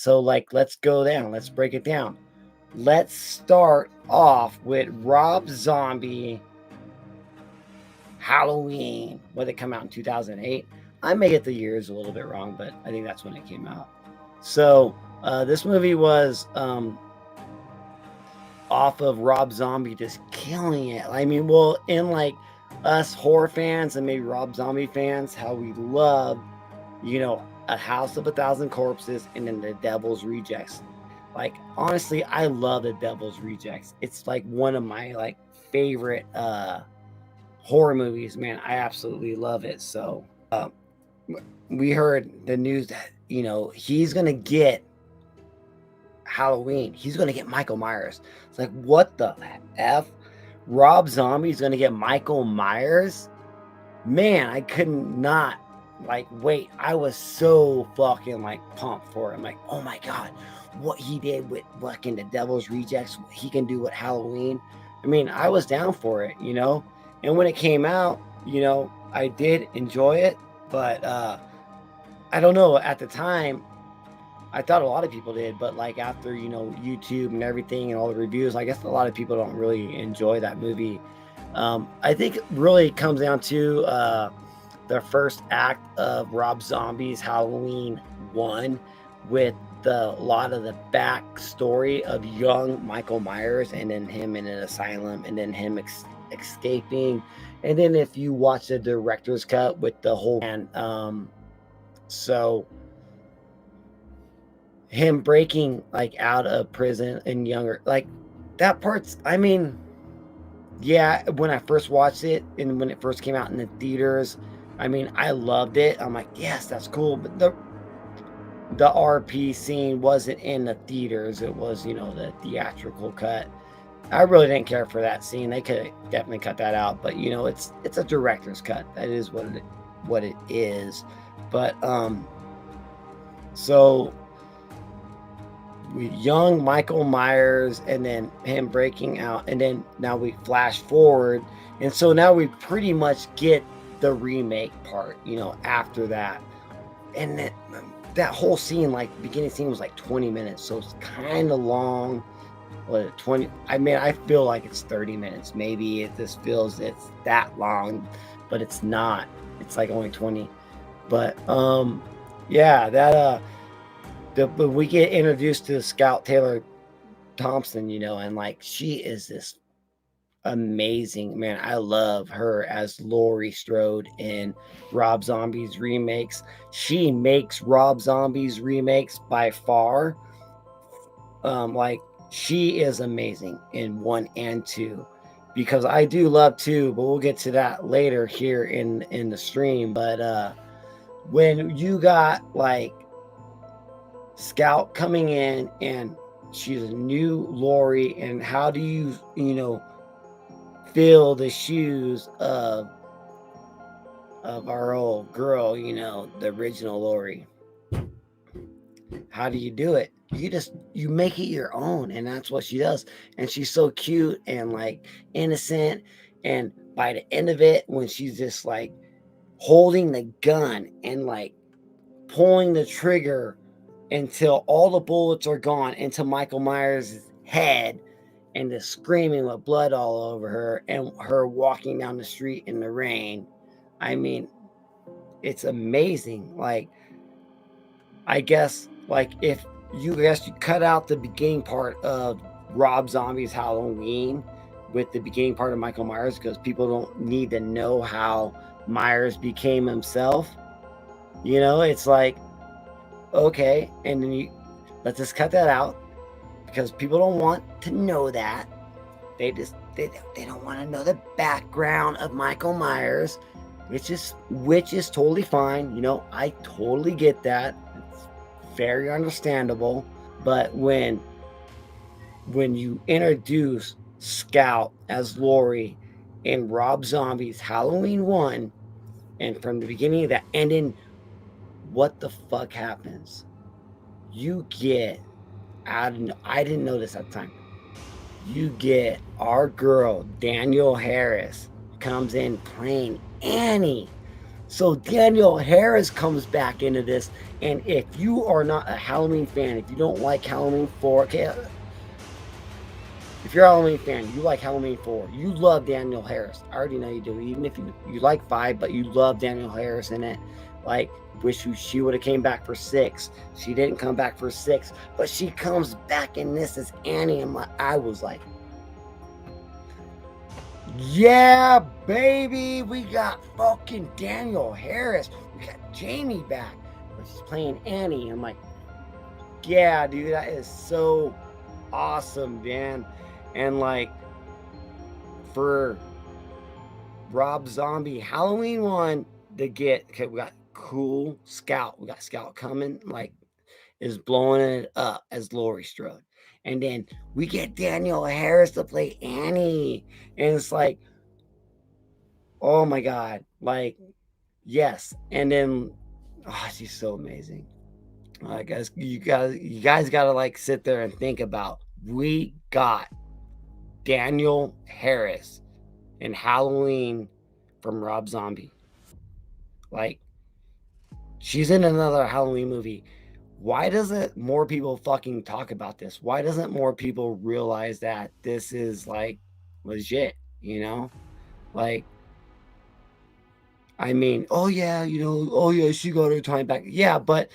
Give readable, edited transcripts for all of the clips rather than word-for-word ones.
So, like, let's go down. Let's break it down. Let's start off with Rob Zombie Halloween. What did it come out in 2008? I may get the years a little bit wrong, but I think that's when it came out. So, this movie was off of Rob Zombie just killing it. I mean, well, in like us horror fans and maybe Rob Zombie fans, how we love, A House of a Thousand Corpses and then The Devil's Rejects. Like, honestly, I love The Devil's Rejects. It's like one of my like favorite horror movies, man. I absolutely love it. So we heard the news that, he's gonna get Halloween. He's gonna get Michael Myers. It's like, what the F? Rob Zombie's gonna get Michael Myers? Man, I couldn't not like wait. I was so fucking like pumped for him. Like, oh my god, what he did with fucking The Devil's Rejects, he can do with Halloween. I mean, I was down for it, And when it came out, I did enjoy it, but I don't know, at the time, I thought a lot of people did, but like after, YouTube and everything and all the reviews, I guess a lot of people don't really enjoy that movie. I think it really comes down to the first act of Rob Zombie's Halloween 1 with a lot of the backstory of young Michael Myers and then him in an asylum and then him escaping. And then if you watch the director's cut with the whole so him breaking like out of prison and younger, like that part's, I mean, yeah, when I first watched it and when it first came out in the theaters, I mean, I loved it. I'm like, yes, that's cool. But the RP scene wasn't in the theaters. It was, the theatrical cut. I really didn't care for that scene. They could definitely cut that out, but it's a director's cut. That is what it is. But so with young Michael Myers and then him breaking out, and then now we flash forward, and so now we pretty much get the remake part, after that. And that whole scene, like beginning scene, was like 20 minutes, so it's kind of long. What, 20? I mean, I feel like it's 30 minutes. Maybe this feels it's that long, but it's not. It's like only 20. But yeah, that but we get introduced to Scout Taylor Thompson, and like she is this amazing, man. I love her as Laurie Strode in Rob Zombie's remakes. She makes Rob Zombie's remakes by far. Like she is amazing in 1 and 2, because I do love 2, but we'll get to that later here in the stream. But when you got like Scout coming in and she's a new Laurie, and how do you fill the shoes of our old girl, the original Laurie? How do you do it? You make it your own, and that's what she does. And she's so cute and like innocent, and by the end of it, when she's just like holding the gun and like pulling the trigger until all the bullets are gone into Michael Myers' head, and just screaming with blood all over her, and her walking down the street in the rain. I mean, it's amazing. Like, I guess, like, if you cut out the beginning part of Rob Zombie's Halloween with the beginning part of Michael Myers, because people don't need to know how Myers became himself. It's like, okay, and then let's just cut that out, because people don't want to know that. They don't want to know the background of Michael Myers, which is totally fine. I totally get that. It's very understandable. But when you introduce Scout as Laurie in Rob Zombie's Halloween 1, and from the beginning of that ending, what the fuck happens? You get I didn't know this at the time. You get our girl Danielle Harris comes in playing Annie. So Daniel Harris comes back into this, and if you are not a Halloween fan, if you don't like Halloween 4, okay, if you're a Halloween fan, you like Halloween 4, you love Daniel Harris. I already know you do. Even if you like 5, but you love Daniel Harris in it. Like, wish she would have came back for 6. She didn't come back for 6, but she comes back in this as Annie, and I was like, yeah, baby, we got fucking Daniel Harris. We got Jamie back, but she's playing Annie. I'm like, yeah, dude, that is so awesome, man. And like, for Rob Zombie Halloween 1 to get, okay, we got cool Scout. We got Scout coming, like, is blowing it up as Laurie Strode. And then we get Daniel Harris to play Annie. And it's like, oh my God, like, yes. And then, oh, she's so amazing. I guess you guys gotta like sit there and think about, we got Daniel Harris in Halloween from Rob Zombie. Like, she's in another Halloween movie. Why doesn't more people fucking talk about this? Why doesn't more people realize that this is like legit, you know? Like, I mean, oh yeah, oh yeah, she got her time back. Yeah, but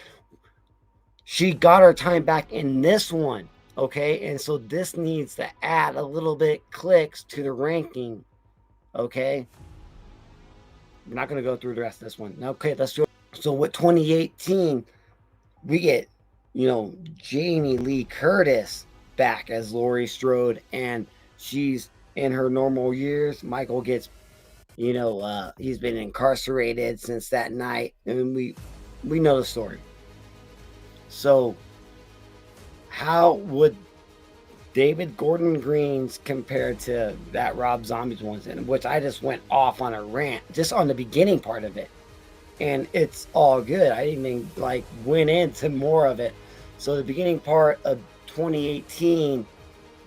she got her time back in this one, okay? And so this needs to add a little bit clicks to the ranking, okay? We're not going to go through the rest of this one. Okay, let's go. So with 2018, we get, Jamie Lee Curtis back as Laurie Strode, and she's in her normal years. Michael gets, he's been incarcerated since that night. I mean, we know the story. So how would David Gordon Green's compared to that Rob Zombie's ones, in which I just went off on a rant just on the beginning part of it, and it's all good. I didn't even like went into more of it. So the beginning part of 2018,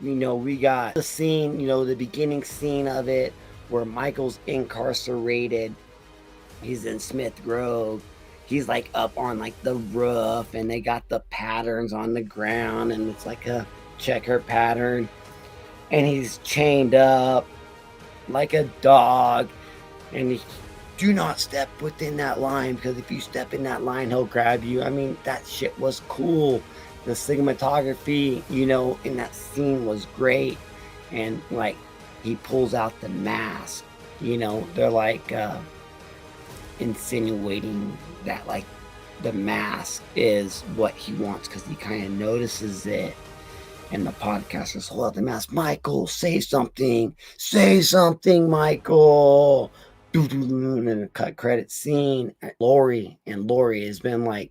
we got the scene, the beginning scene of it where Michael's incarcerated. He's in Smith Grove. He's like up on like the roof, and they got the patterns on the ground, and it's like a checker pattern, and he's chained up like a dog, and he, do not step within that line, because if you step in that line, he'll grab you. I mean, that shit was cool. The cinematography, in that scene was great. And like, he pulls out the mask, they're like insinuating that like the mask is what he wants, because he kind of notices it. And the podcasters hold out the mask. Michael, say something, Michael. And a cut credit scene. Laurie has been like,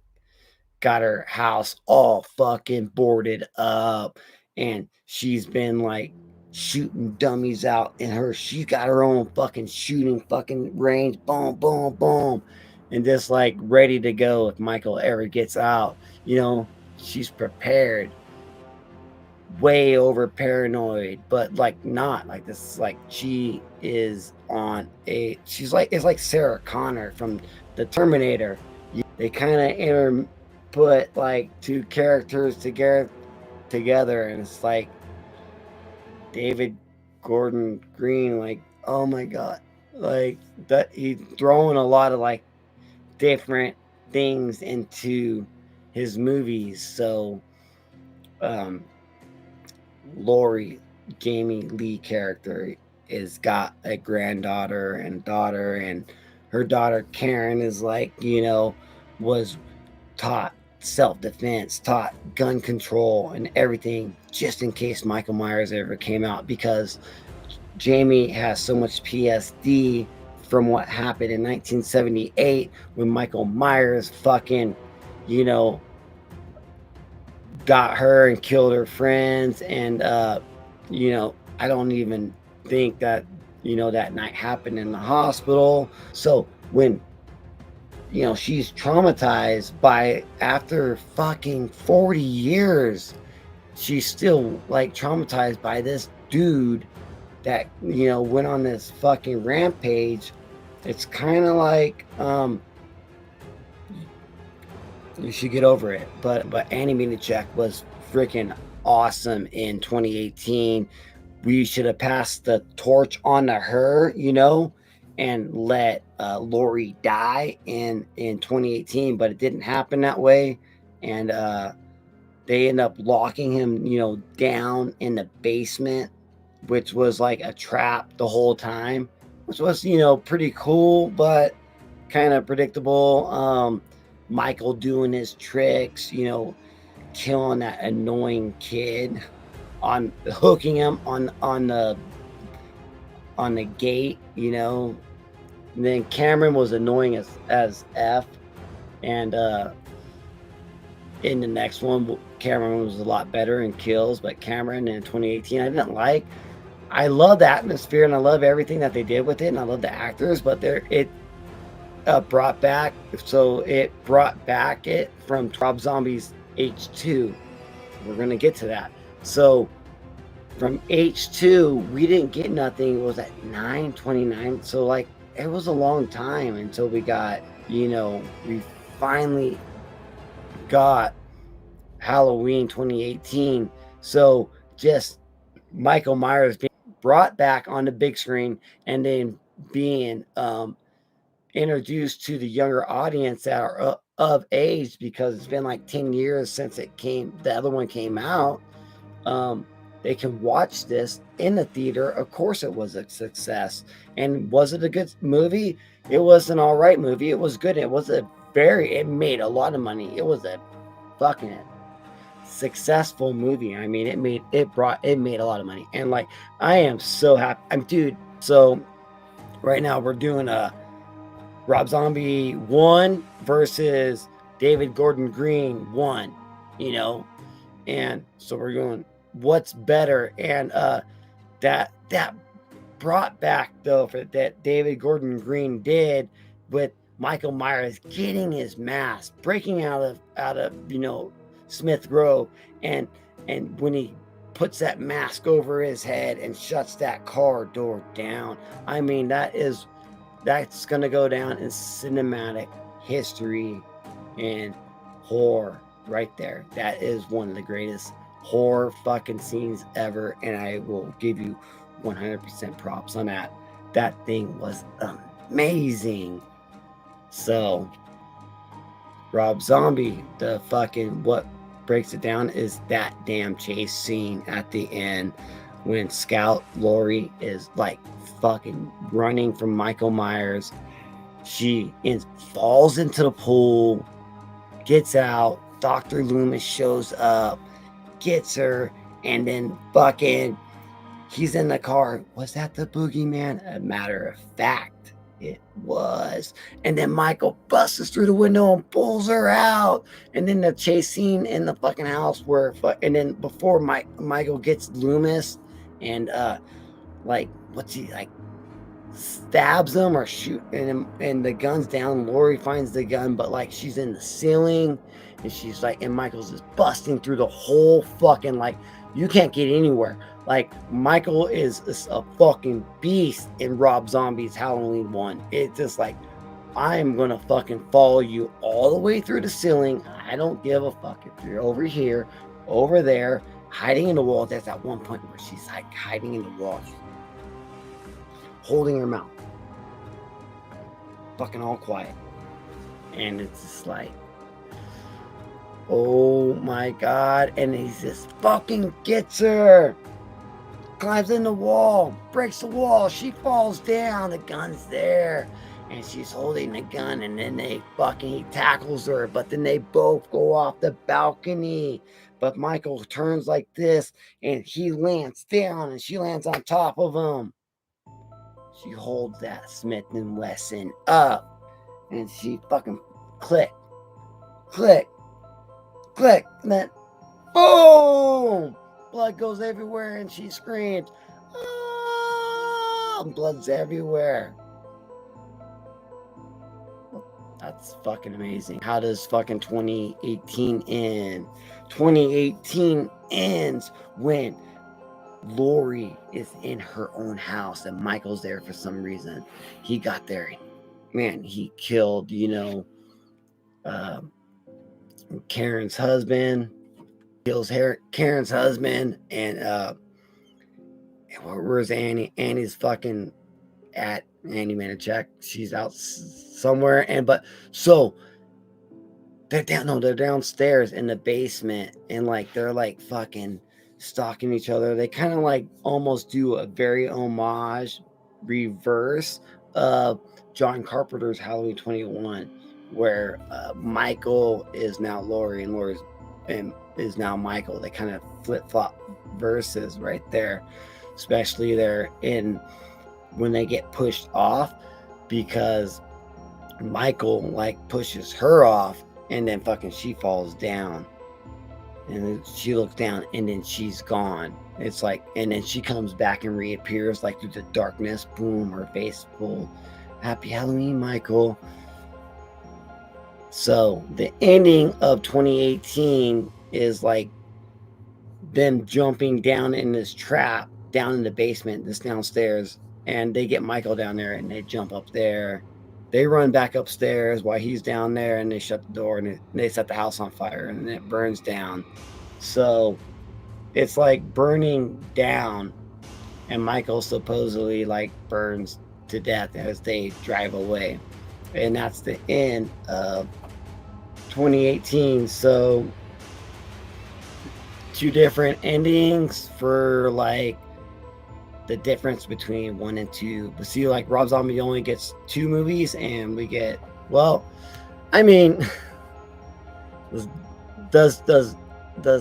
got her house all fucking boarded up, and she's been like shooting dummies out in her. She's got her own fucking shooting fucking range. Boom, boom, boom. And just like ready to go if Michael ever gets out. She's prepared. Way over paranoid, but like not like this. Like, she is on she's like, it's like Sarah Connor from the Terminator. They kind of put like two characters together, and it's like David Gordon Green, like, oh my God, like that he's throwing a lot of like different things into his movies. So Laurie, Jamie Lee character, is got a granddaughter and daughter, and her daughter Karen is like, was taught self-defense, taught gun control and everything, just in case Michael Myers ever came out, because Jamie has so much PSD from what happened in 1978 when Michael Myers fucking, got her and killed her friends. And I don't even think that that night happened in the hospital. So when she's traumatized by, after fucking 40 years, she's still like traumatized by this dude that went on this fucking rampage It's kind of like you should get over it. But Annie Minichek was freaking awesome in 2018. We should have passed the torch on to her, and let Lori die in 2018, but it didn't happen that way. And they end up locking him, down in the basement, which was like a trap the whole time, which was, pretty cool, but kind of predictable. Michael doing his tricks, killing that annoying kid, on hooking him on the gate, And then Cameron was annoying as F. And in the next one, Cameron was a lot better in kills, but Cameron in 2018, I didn't like. I love the atmosphere and I love everything that they did with it, and I love the actors, but it brought back it from Rob Zombie's H2. We're gonna get to that. So from H2, we didn't get nothing. It was at 9/29, so like it was a long time until we got, we finally got Halloween 2018. So just Michael Myers being brought back on the big screen, and then being introduced to the younger audience that are of age, because it's been like 10 years since the other one came out. They can watch this in the theater. Of course it was a success. And was it a good movie? It was an all right movie. It was good. It made a lot of money. It was a fucking successful movie. I mean, it made a lot of money. And like, I am so happy. Dude, so right now we're doing a Rob Zombie 1 versus David Gordon Green 1, and so we're going, what's better? And that brought back, though, for that David Gordon Green did with Michael Myers getting his mask, breaking out of Smith Row, and when he puts that mask over his head and shuts that car door down. I mean, that's gonna go down in cinematic history and horror right there. That is one of the greatest horror fucking scenes ever, and I will give you 100% props on that. That thing was amazing. So Rob Zombie, what breaks it down is that damn chase scene at the end, when Scout Lori is like fucking running from Michael Myers. She falls into the pool, gets out. Dr. Loomis shows up, gets her, and then fucking he's in the car. Was that the boogeyman? A matter of fact, it was. And then Michael busts through the window and pulls her out. And then the chase scene in the fucking house and then before Michael gets Loomis, and what's he like, stabs him or shoot, and the gun's down. Lori finds the gun, but like she's in the ceiling, and she's like, and Michael's just busting through the whole fucking, like, you can't get anywhere. Like, Michael is a fucking beast in Rob Zombie's Halloween 1. It's just like, I am gonna fucking follow you all the way through the ceiling. I don't give a fuck if you're over here, over there, hiding in the wall. There's that one point where she's like hiding in the wall, holding her mouth, fucking all quiet. And it's just like, oh my god. And he just fucking gets her, climbs in the wall, breaks the wall, she falls down, the gun's there, and she's holding the gun, and then he tackles her, but then they both go off the balcony. But Michael turns like this, and he lands down, and she lands on top of him. She holds that Smith & Wesson up, and she fucking click, click, click, and then boom! Blood goes everywhere, and she screams, "Oh!" Blood's everywhere. That's fucking amazing. How does fucking 2018 end? 2018 ends when Lori is in her own house and Michael's there for some reason. He got there. man, he killed, uh, Karen's husband, kills Karen's husband, and where's Annie? Annie's fucking at Annie Manichek. She's out somewhere, but so they're downstairs in the basement, and like they're like fucking stalking each other. They kind of like almost do a very homage reverse of John Carpenter's Halloween 21, where Michael is now Laurie and Laurie's and is now Michael. They kind of flip flop verses right there, especially there in when they get pushed off, because Michael like pushes her off, and then fucking she falls down, and then she looks down, and then she's gone. It's like, and then she comes back and reappears like through the darkness. Boom, her face full. Happy Halloween, Michael. So the ending of 2018 is like them jumping down in this trap down in the basement, this downstairs, and they get Michael down there, and they jump up there. They run back upstairs while he's down there, and they shut the door, and they set the house on fire, and it burns down. So it's like burning down, and Michael supposedly like burns to death as they drive away. And that's the end of 2018. So two different endings for like the difference between 1 and 2. But see, like Rob Zombie only gets 2 movies, and we get, well, I mean, does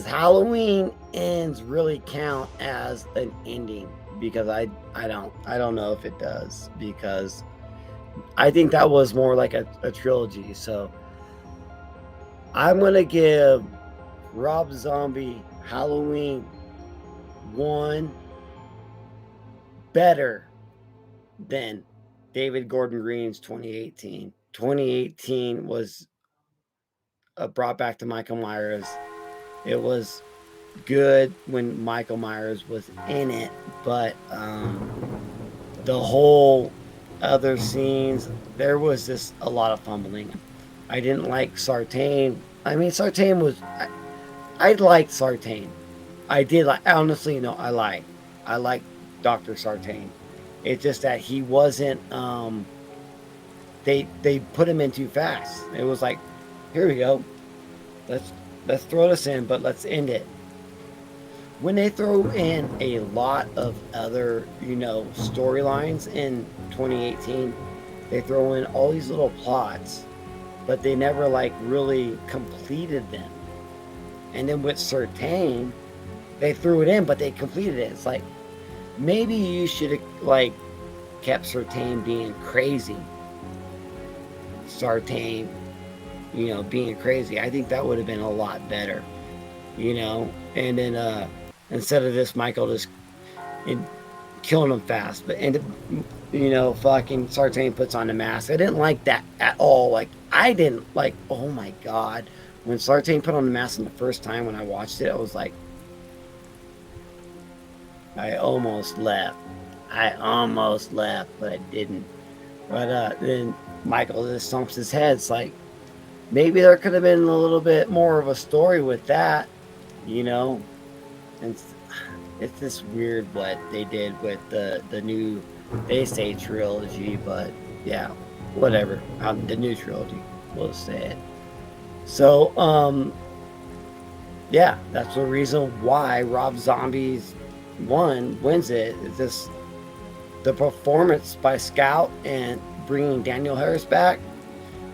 Halloween Ends really count as an ending? Because I don't know if it does, because I think that was more like a trilogy. So I'm gonna give Rob Zombie Halloween 1 better than David Gordon Green's 2018. 2018 was brought back to Michael Myers. It was good when Michael Myers was in it, but the whole other scenes, there was just a lot of fumbling. I didn't like Sartain. I mean, Sartain was, I liked Sartain. I did like, honestly, no, I like Dr. Sartain. It's just that he wasn't, they put him in too fast. It was like, here we go, let's throw this in, but let's end it. When they throw in a lot of other, storylines in 2018, they throw in all these little plots, but they never like really completed them. And then with Sartain, they threw it in, but they completed it. It's like, maybe you should have like kept Sartain being crazy. Sartain, being crazy. I think that would have been a lot better, And then instead of this, Michael just killing him fast. But fucking Sartain puts on the mask. I didn't like that at all. Like, I didn't like. Oh my god, when Sartain put on the mask the first time when I watched it, I was like, I almost left, but I didn't. But then Michael just stomps his head. It's like, maybe there could have been a little bit more of a story with that, And it's just weird what they did with the new, they say trilogy, but yeah, whatever. The new trilogy, we'll say it. So, yeah, that's the reason why Rob Zombie's 1 wins it. It's just the performance by Scout and bringing Daniel Harris back,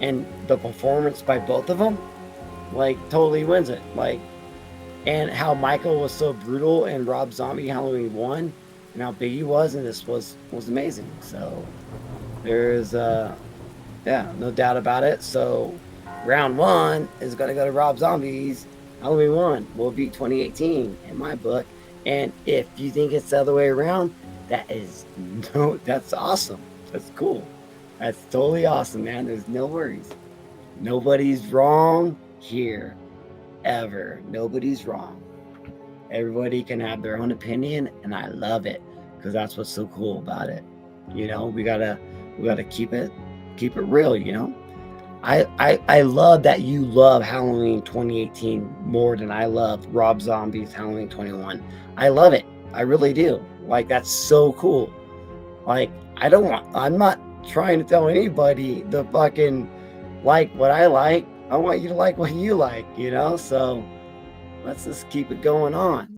and the performance by both of them, like, totally wins it. Like, and how Michael was so brutal in Rob Zombie Halloween 1, and how big he was, and this was amazing. So there's no doubt about it. So round 1 is gonna go to Rob Zombie's Halloween 1. Will beat 2018 in my book. And if you think it's the other way around, that's awesome. That's cool. That's totally awesome, man. There's no worries. Nobody's wrong here, ever. Nobody's wrong. Everybody can have their own opinion, and I love it, because that's what's so cool about it. We gotta keep it keep it real, you know. I love that you love Halloween 2018 more than I love Rob Zombie's Halloween 21. I love it. I really do. Like, that's so cool. Like, I'm not trying to tell anybody to fucking like what I like. I want you to like what you like, you know? So let's just keep it going on.